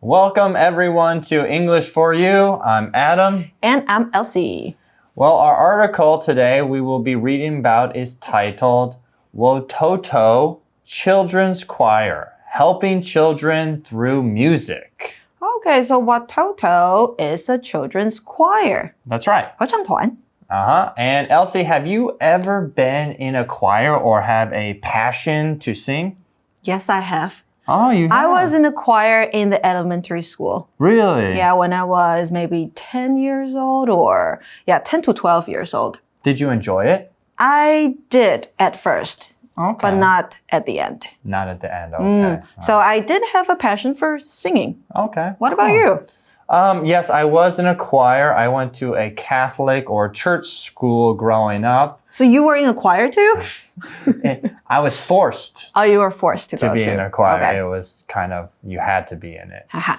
Welcome everyone to English for You. I'm Adam. And I'm Elsie. Well, our article today we will be reading about is titled Watoto Children's Choir, Helping Children Through Music. Okay, so Watoto is a children's choir. That's right. 合唱团. And Elsie, have you ever been in a choir or have a passion to sing? Yes, I have. Oh, you have? I was in a choir in the elementary school. Really? Yeah, when I was maybe 10 years old or 10 to 12 years old. Did you enjoy it? I did at first, Okay. but not at the end. Not at the end, okay. So I did have a passion for singing. Okay. What about you? Yes, I was in a choir. I went to a Catholic or church school growing up. So you were in a choir too? I was forced Oh, you were forced to go to be in a choir. Okay. It was kind of, you had to be in it. Haha.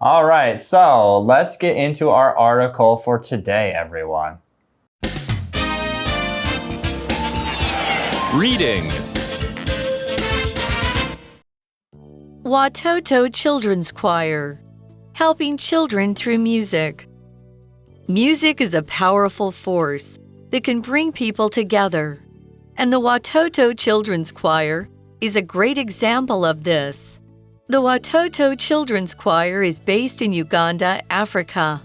All right, so let's get into our article for today, everyone. Reading Watoto Children's Choir, helping children through music. Music is a powerful force that can bring people together, and the Watoto Children's Choir is a great example of this. The Watoto Children's Choir is based in Uganda, Africa.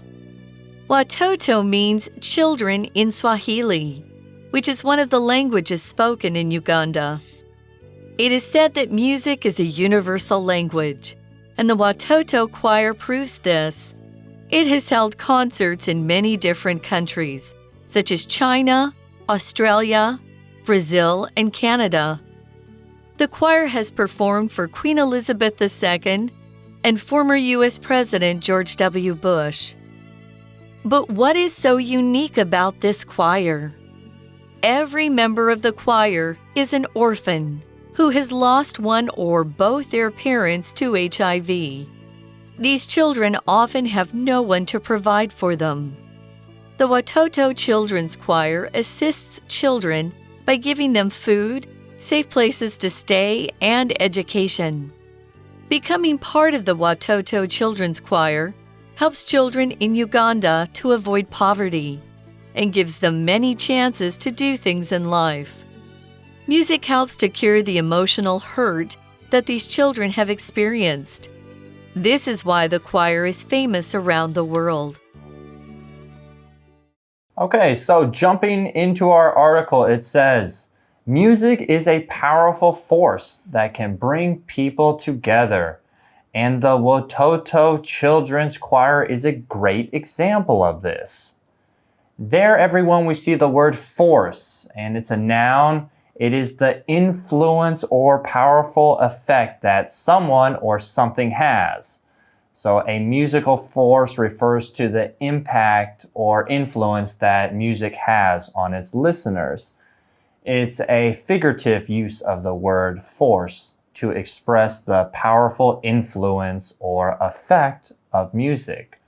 Watoto means children in Swahili, which is one of the languages spoken in Uganda. It is said that music is a universal language, and the Watoto Choir proves this. It has held concerts in many different countries, such as China, Australia, Brazil, and Canada. The choir has performed for Queen Elizabeth II and former U.S. President George W. Bush. But what is so unique about this choir? Every member of the choir is an orphan who has lost one or both their parents to HIV. These children often have no one to provide for them. The Watoto Children's Choir assists children by giving them food, safe places to stay, and education. Becoming part of the Watoto Children's Choir helps children in Uganda to avoid poverty and gives them many chances to do things in life. Music helps to cure the emotional hurt that these children have experienced. This is why the choir is famous around the world. Okay, so jumping into our article, it says, music is a powerful force that can bring people together, and the Watoto Children's Choir is a great example of this. There, everyone, we see the word force, and it's a noun. It is the influence or powerful effect that someone or something has. So a musical force refers to the impact or influence that music has on its listeners. It's a figurative use of the word force to express the powerful influence or effect of music.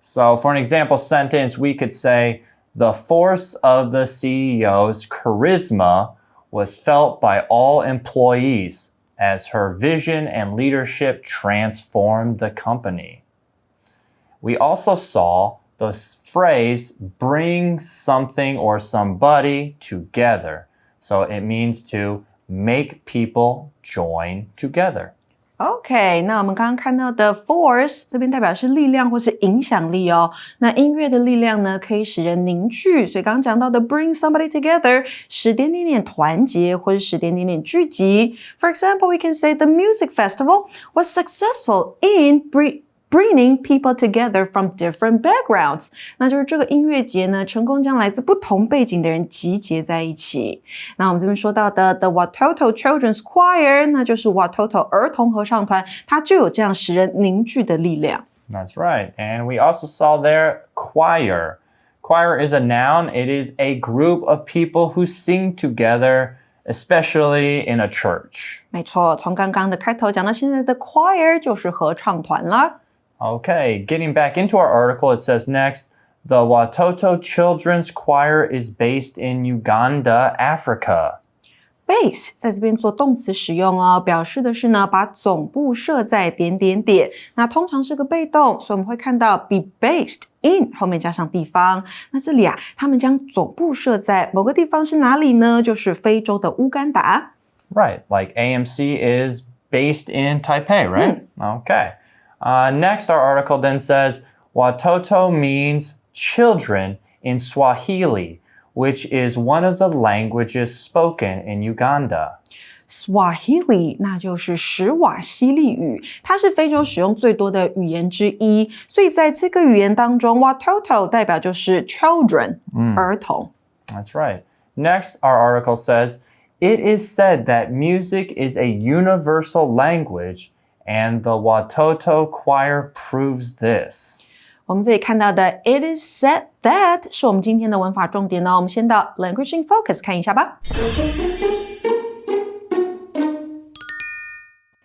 So for an example sentence, we could say, the force of the CEO's charisma was felt by all employees as her vision and leadership transformed the company. We also saw the phrase bring something or somebody together. So it means to make people join together. OK, 那我们刚刚看到的 force 这边代表是力量或是影响力哦。那音乐的力量呢，可以使人凝聚，所以刚刚讲到的 bring somebody together 使点点点团结或是使点点点聚集。For example, we can say the music festival was successful in bringing people together from different backgrounds. 那就是这个音乐节呢，成功将来自不同背景的人集结在一起。那我们这边说到的 The Watoto Children's Choir， 那就是 Watoto 儿童合唱团，它就有这样使人凝聚的力量。That's right. And we also saw there choir. Choir is a noun. It is a group of people who sing together, especially in a church. 没错，从刚刚的开头讲到现在的 choir 就是合唱团啦。Okay, getting back into our article, it says next, the Watoto Children's Choir is based in Uganda, Africa. base 在这边做动词使用哦，表示的是呢把总部设在点点点，那通常是个被动，所以我们会看到 be based in 后面加上地方。那这里啊，他们将总部设在某个地方是哪里呢？就是非洲的乌干达。Right, like AMC is based in Taipei, right? Okay. Next, our article then says, Watoto means children in Swahili, which is one of the languages spoken in Uganda. Swahili 那就是史瓦西里语，它是非洲使用最多的语言之一，所以在这个语言当中 Watoto 代表就是 children 儿童。That's right. Next, our article says, it is said that music is a universal language, and the Watoto choir proves this. 我们这里看到的 it is said that 是我们今天的文法重点哦。我们先到 Language in Focus 看一下吧。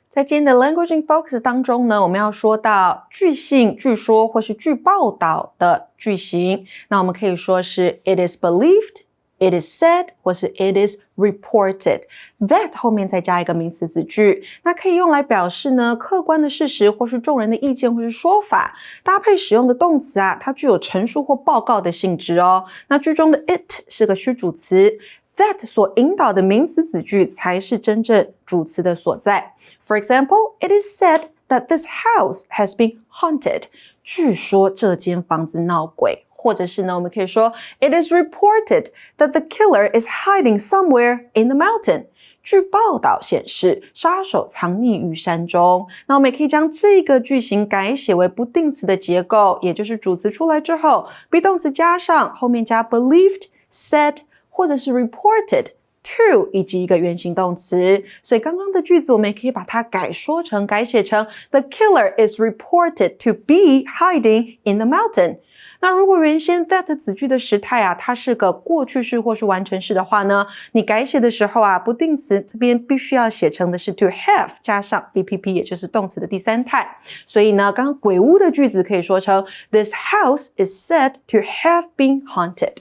在今天的 Language in Focus 当中呢，我们要说到句性、句说或是句报导的句型。那我们可以说是 it is believed、it is said 或是 it is reported。that 后面再加一个名词子句，那可以用来表示呢客观的事实或是众人的意见或是说法，搭配使用的动词啊，它具有陈述或报告的性质哦。那句中的 it 是个虚主词， that 所引导的名词子句才是真正主词的所在。For example, it is said that this house has been haunted. 据说这间房子闹鬼。或者是呢，我们可以说 it is reported that the killer is hiding somewhere in the mountain. 据报道显示，杀手藏匿于山中。那我们也可以将这个句型改写为不定词的结构，也就是主词出来之后 be 动词加上，后面加 believed, said 或者是 reported to 以及一个原形动词。所以刚刚的句子我们也可以把它改写成 the killer is reported to be hiding in the mountain。那如果原先 that 子句的时态啊，它是个过去式或是完成式的话呢，你改写的时候啊，不定词这边必须要写成的是 to have 加上 VPP， 也就是动词的第三态。所以呢，刚刚鬼屋的句子可以说成 This house is said to have been haunted.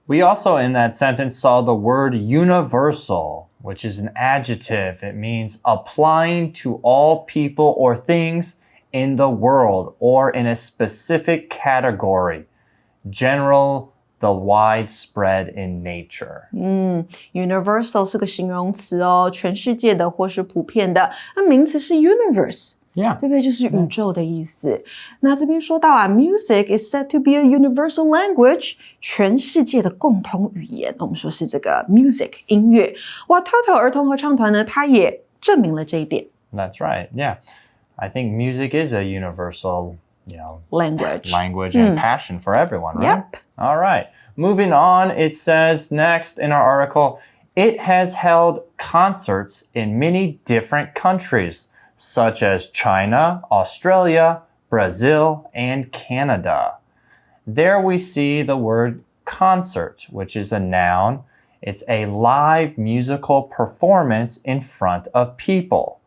We also in that sentence saw the word universal, which is an adjective. It means applying to all people or things in the world or in a specific category. General, the widespread in nature. Universal 是个形容词哦，全世界的或是普遍的。那名词是 universe。Yeah. 对不对？就是宇宙的意思。那这边说到啊 ，music is said to be a universal language， 全世界的共同语言。我们说是这个 music 音乐。Watoto 儿童合唱团呢，它也证明了这一点。That's right. Yeah. I think music is a universal, language and passion for everyone, right? Yep. All right. Moving on, it says next in our article, it has held concerts in many different countries, such as China, Australia, Brazil, and Canada. There we see the word concert, which is a noun. It's a live musical performance in front of people.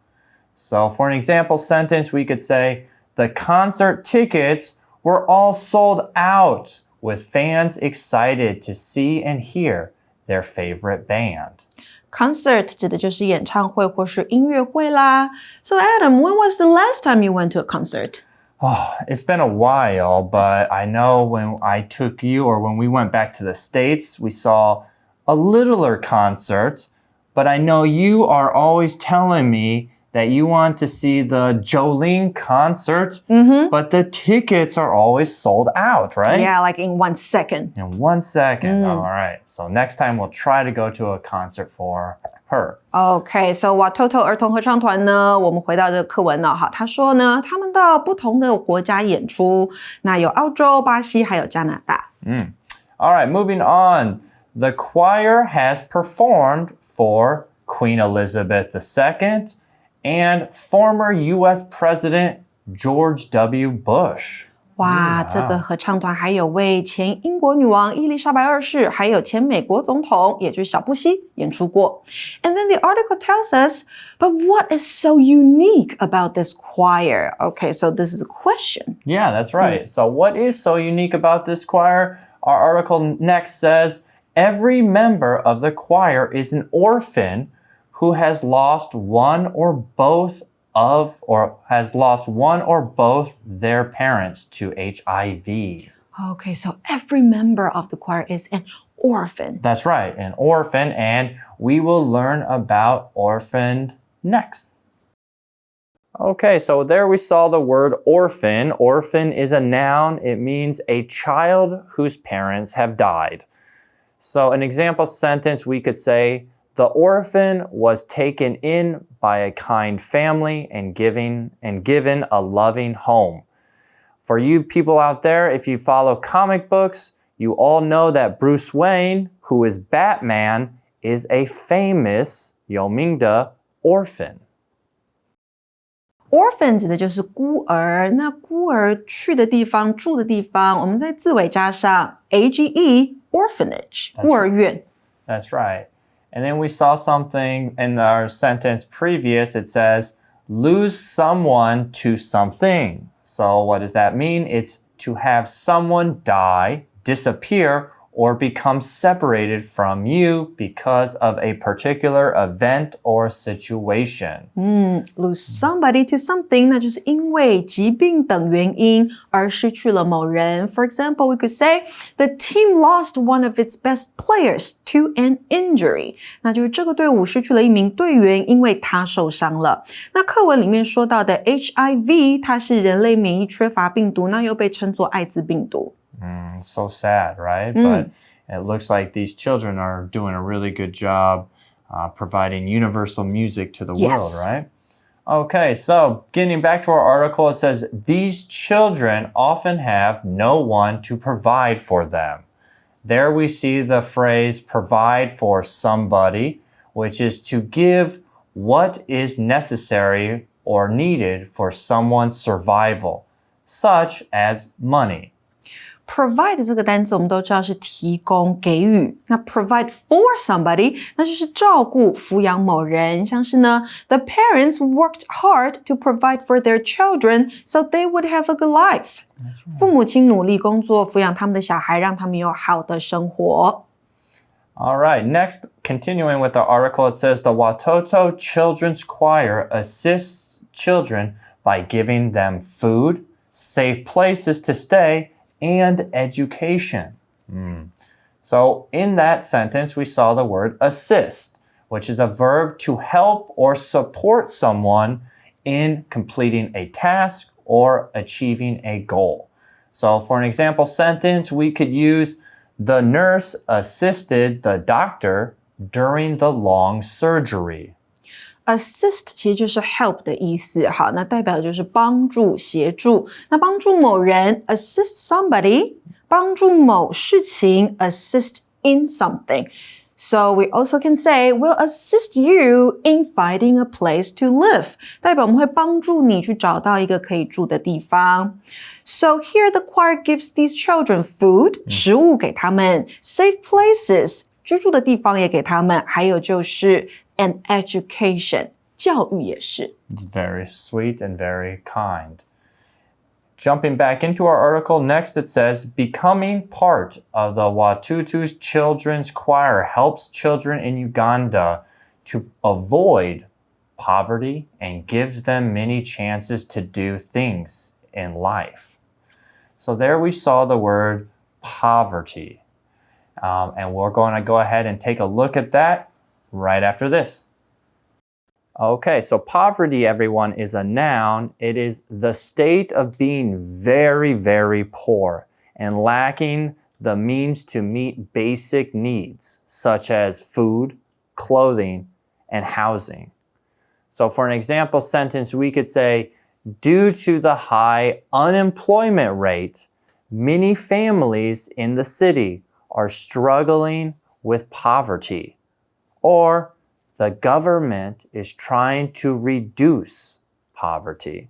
So for an example sentence, we could say, the concert tickets were all sold out, with fans excited to see and hear their favorite band. Concert 指的就是演唱会或是音乐会啦。So Adam, when was the last time you went to a concert? Oh, it's been a while, but I know when I took you or when we went back to the States, we saw a littler concert, but I know you are always telling me that you want to see the Jolene concert, but the tickets are always sold out, right? Yeah, like in 1 second. In 1 second. All right. So next time we'll try to go to a concert for her. Okay, so Watoto 儿童合唱团呢，我们回到这个课文了哈。他说呢，他们到不同的国家演出，那有澳洲、巴西，还有加拿大。All right, moving on. The choir has performed for Queen Elizabeth II and former U.S. President George W. Bush. 哇，这个合唱团还有为前英国女王伊丽莎白二世，还有前美国总统，也就是小布希演出过。And then the article tells us, but what is so unique about this choir? Okay, so this is a question. Yeah, that's right. So what is so unique about this choir? Our article next says, Every member of the choir is an orphan who has lost one or both their parents to HIV. Okay, so every member of the choir is an orphan. That's right, an orphan, and we will learn about orphaned next. Okay, so there we saw the word orphan. Orphan is a noun. It means a child whose parents have died. So an example sentence we could say, the orphan was taken in by a kind family and given a loving home. For you people out there, if you follow comic books, you all know that Bruce Wayne, who is Batman, is a famous 有名的 orphan. Orphan 指的就是孤儿，那孤儿去的地方、住的地方，我们在字尾加上 age, orphanage, 孤儿院。That's right. And then we saw something in our sentence previous. It says, lose someone to something. So what does that mean? It's to have someone die, disappear, or become separated from you because of a particular event or situation. Lose somebody to something, 那就是因为疾病等原因而失去了某人。For example, we could say, the team lost one of its best players to an injury. 那就是这个队伍失去了一名队员，因为他受伤了。那课文里面说到的 HIV, 它是人类免疫缺乏病毒，那又被称作艾滋病毒。So sad, right? But it looks like these children are doing a really good job providing universal music to the world, right? Okay, so getting back to our article, it says, these children often have no one to provide for them. There we see the phrase provide for somebody, which is to give what is necessary or needed for someone's survival, such as money. Provide 这个单词我们都知道是提供给予，那 provide for somebody 那就是照顾抚养某人，像是呢 the parents worked hard to provide for their children so they would have a good life. 父母亲努力工作抚养他们的小孩，让他们有好的生活。All right, next, continuing with the article, it says the Watoto Children's Choir assists children by giving them food, safe places to stay, and education. So in that sentence, we saw the word assist, which is a verb to help or support someone in completing a task or achieving a goal. So for an example sentence, we could use the nurse assisted the doctor during the long surgery. Assist 其实就是 help 的意思，好，那代表的就是帮助、协助。那帮助某人 assist somebody， 帮助某事情 assist in something. So we also can say, we'll assist you in finding a place to live. 代表我们会帮助你去找到一个可以住的地方。So here the choir gives these children food, 食物给他们 safe places, 居住的地方也给他们，还有就是and education, 教育也是。It's very sweet and very kind. Jumping back into our article, next it says, becoming part of the Watoto Children's Choir helps children in Uganda to avoid poverty and gives them many chances to do things in life. So there we saw the word poverty. And we're going to go ahead and take a look at that right after this. Okay, so poverty, everyone, is a noun. It is the state of being very, very poor and lacking the means to meet basic needs, such as food, clothing, and housing. So for an example sentence, we could say, due to the high unemployment rate, many families in the city are struggling with poverty. Or the government is trying to reduce poverty.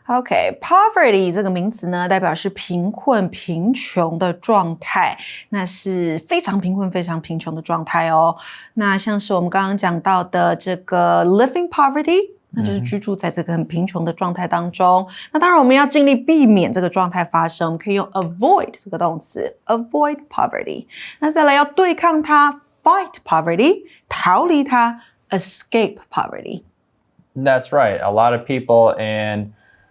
Okay, poverty 这个名词呢，代表是贫困、贫穷的状态，那是非常贫困、非常贫穷的状态哦。那像是我们刚刚讲到的这个 living poverty, 那就是居住在这个很贫穷的状态当中。那当然我们要尽力避免这个状态发生，我们可以用 avoid 这个动词 avoid poverty。那再来要对抗它 fight poverty， 逃离它 escape poverty。 That's right. A lot of people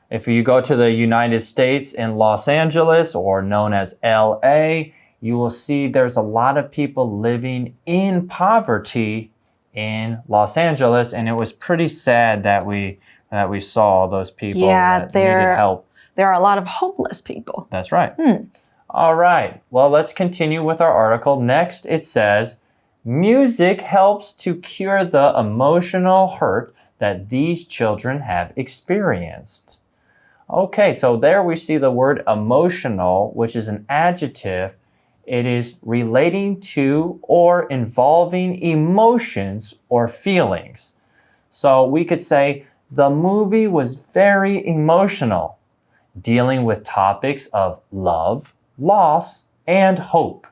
if you go to the United States in Los Angeles, or known as LA, you will see there's a lot of people living in poverty in Los Angeles, and it was pretty sad that we saw those people that needed help. There are a lot of homeless people. That's right. All right. Well, let's continue with our article. Next, it says, music helps to cure the emotional hurt that these children have experienced. Okay, so there we see the word emotional, which is an adjective. It is relating to or involving emotions or feelings. So we could say the movie was very emotional, dealing with topics of love, loss, and hope.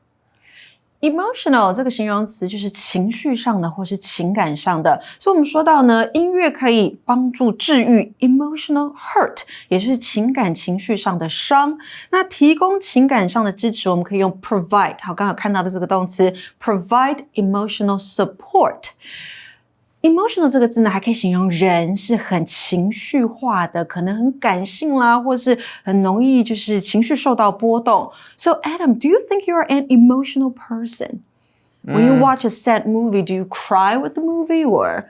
Emotional 这个形容词就是情绪上的或是情感上的，所以我们说到呢，音乐可以帮助治愈 emotional hurt， 也就是情感情绪上的伤。那提供情感上的支持，我们可以用 provide， 好，刚好看到的这个动词 provide emotional support。Emotional 这个字呢，还可以形容人是很情绪化的，可能很感性啦，或是很容易就是情绪受到波动。So Adam, do you think you're an emotional person? When you watch a sad movie, do you cry with the movie or?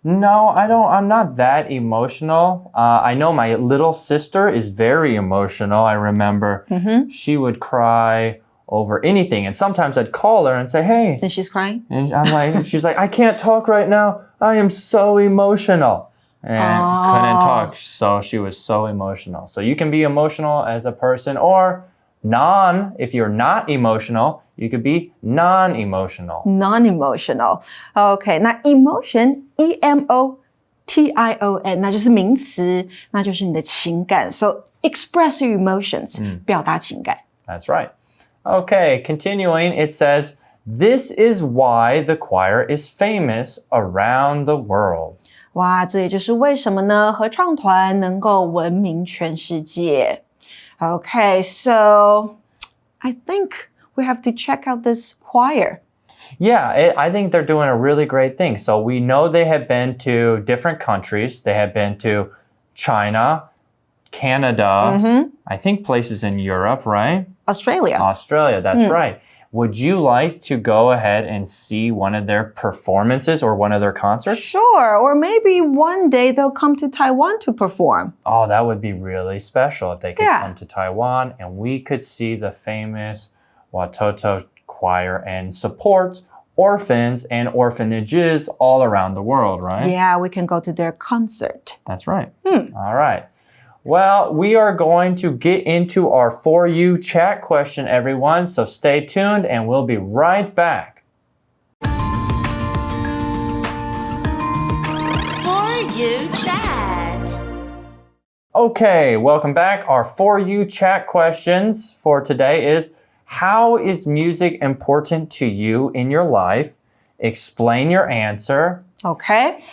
No, I don't. I'm not that emotional. I know my little sister is very emotional. I remember she would cry over anything. And sometimes I'd call her and say, hey. And she's crying? And I'm like, she's like, I can't talk right now. I am so emotional. And couldn't talk. So she was so emotional. So you can be emotional as a person, or if you're not emotional, you could be non-emotional. Non-emotional. Okay, 那 emotion, E-M-O-T-I-O-N, 那就是名词，那就是你的情感。So express your emotions, 表达情感。 That's right. Okay, continuing, it says, this is why the choir is famous around the world. 哇，这也就是为什么呢？合唱团能够闻名全世界。Okay, so I think we have to check out this choir. Yeah, I think they're doing a really great thing. So we know they have been to different countries. They have been to China, Canada, I think places in Europe, right? Australia, that's right. Would you like to go ahead and see one of their performances or one of their concerts? Sure, or maybe one day they'll come to Taiwan to perform. Oh, that would be really special if they could come to Taiwan and we could see the famous Watoto choir and support orphans and orphanages all around the world, right? Yeah, we can go to their concert. That's right. All right. Well, we are going to get into our For You chat question, everyone. So stay tuned and we'll be right back. For You chat. Okay, welcome back. Our For You chat questions for today is, how is music important to you in your life? Explain your answer. Okay.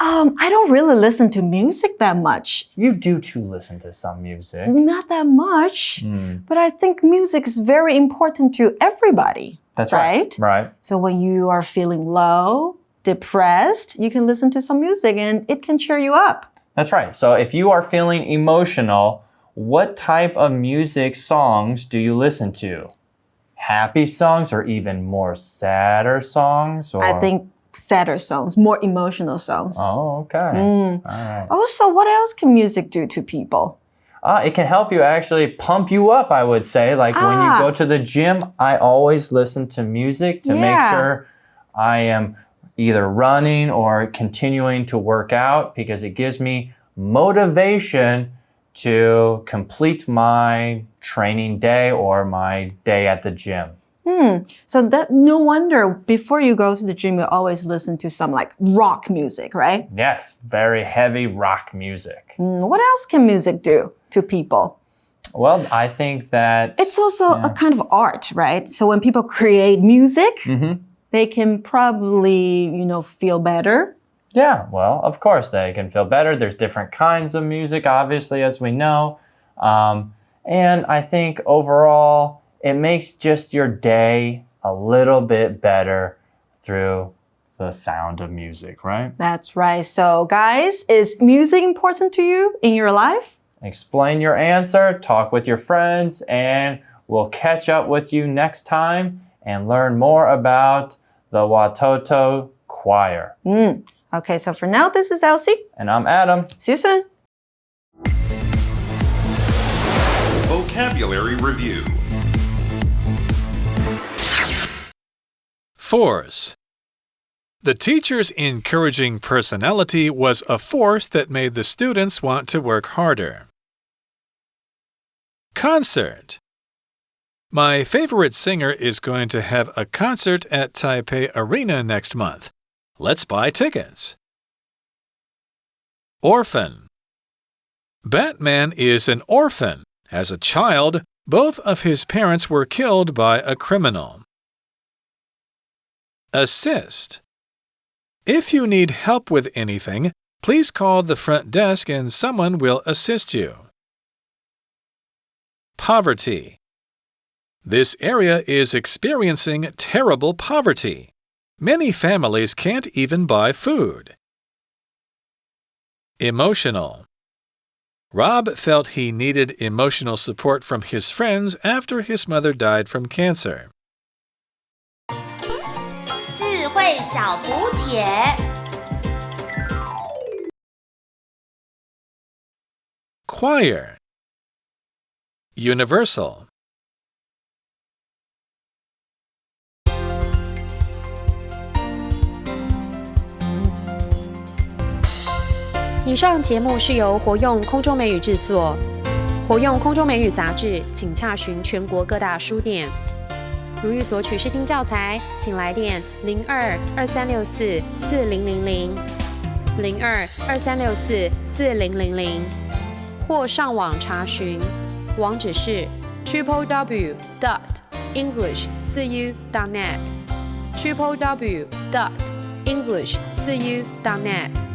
I don't really listen to music that much. You do too listen to some music. Not that much. But I think music is very important to everybody. That's right. Right. So when you are feeling low, depressed, you can listen to some music and it can cheer you up. That's right. So if you are feeling emotional, what type of music songs do you listen to? Happy songs or even more sadder songs? Or... I think sadder songs, more emotional songs. Oh, okay. All right. Also, what else can music do to people? It can help you actually pump you up, I would say. Like when you go to the gym, I always listen to music to make sure I am either running or continuing to work out because it gives me motivation to complete my training day or my day at the gym. So that no wonder before you go to the gym, you always listen to some like rock music, right? Yes, very heavy rock music. What else can music do to people? Well, I think that... It's also a kind of art, right? So when people create music, they can probably, feel better. Yeah, well, of course, they can feel better. There's different kinds of music, obviously, as we know. And I think overall, it makes just your day a little bit better through the sound of music, right? That's right. So, guys, is music important to you in your life? Explain your answer, talk with your friends, and we'll catch up with you next time and learn more about the Watoto choir. Okay, so for now, this is Elsie. And I'm Adam. See you soon. Vocabulary Review. Force. The teacher's encouraging personality was a force that made the students want to work harder. Concert. My favorite singer is going to have a concert at Taipei Arena next month. Let's buy tickets. Orphan. Batman is an orphan. As a child, both of his parents were killed by a criminal. Assist. If you need help with anything, please call the front desk and someone will assist you. Poverty. This area is experiencing terrible poverty. Many families can't even buy food. Emotional. Rob felt he needed emotional support from his friends after his mother died from cancer. 智慧小补帖 Choir. Universal. 以上节目是由活用空中美语制作，活用空中美语杂志，请洽询全国各大书店。如欲索取试听教材，请来电02-2364-4000 02-2364-4000，或上网查询，网址是 www.english4u.net www.english4u.net